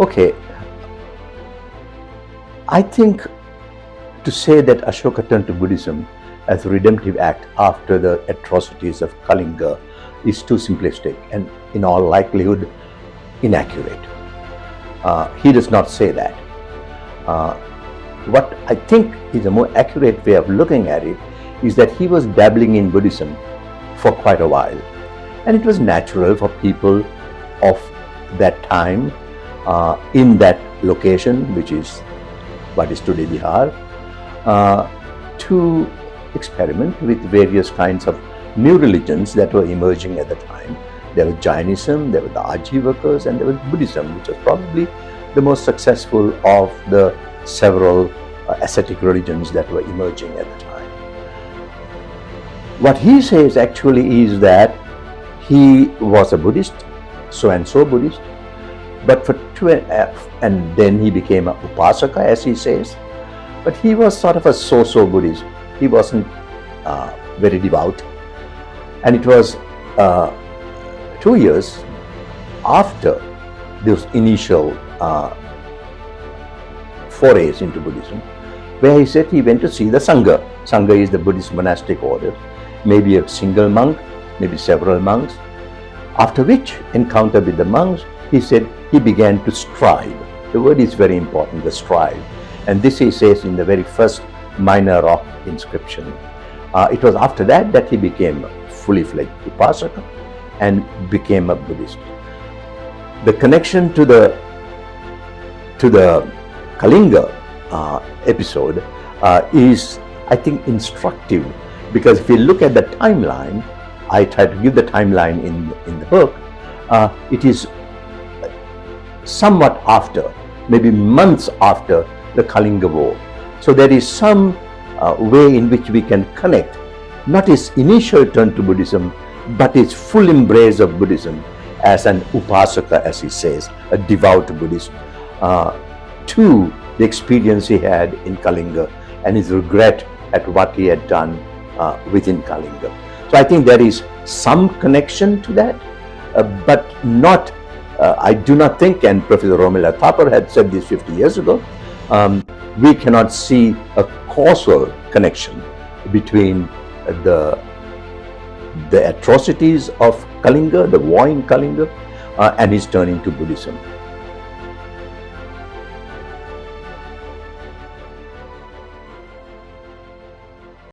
Okay, I think to say that Ashoka turned to Buddhism as a redemptive act after the atrocities of Kalinga is too simplistic and, in all likelihood, inaccurate. He does not say that. What I think is a more accurate way of looking at it is that he was dabbling in Buddhism for quite a while. And it was natural for people of that time in that location, which is what is today Bihar, to experiment with various kinds of new religions that were emerging at the time. There was Jainism, there were the Ajivakas, and there was Buddhism, which was probably the most successful of the several ascetic religions that were emerging at the time. What he says actually is that he was a Buddhist, so-and-so Buddhist, but and then he became an Upasaka, as he says, but he was sort of a so-so Buddhist. He wasn't very devout. And it was 2 years after those initial forays into Buddhism, where he said he went to see the Sangha. Sangha is the Buddhist monastic order, maybe a single monk, maybe several monks. After which encounter with the monks, he said he began to strive. The word is very important, the strive. And this he says in the very first minor rock inscription. It was after that that he became fully fledged Upasaka and became a Buddhist. The connection to the Kalinga episode is, I think, instructive, because if you look at the timeline, I try to give the timeline in the book, it is somewhat after, maybe months after the Kalinga War. So there is some way in which we can connect not his initial turn to Buddhism, but his full embrace of Buddhism as an Upasaka, as he says, a devout Buddhist, to the experience he had in Kalinga and his regret at what he had done within Kalinga. So I think there is some connection to that, but not, I do not think, and Professor Romila Thapar had said this 50 years ago, we cannot see a causal connection between the atrocities of Kalinga, the war in Kalinga, and his turning to Buddhism.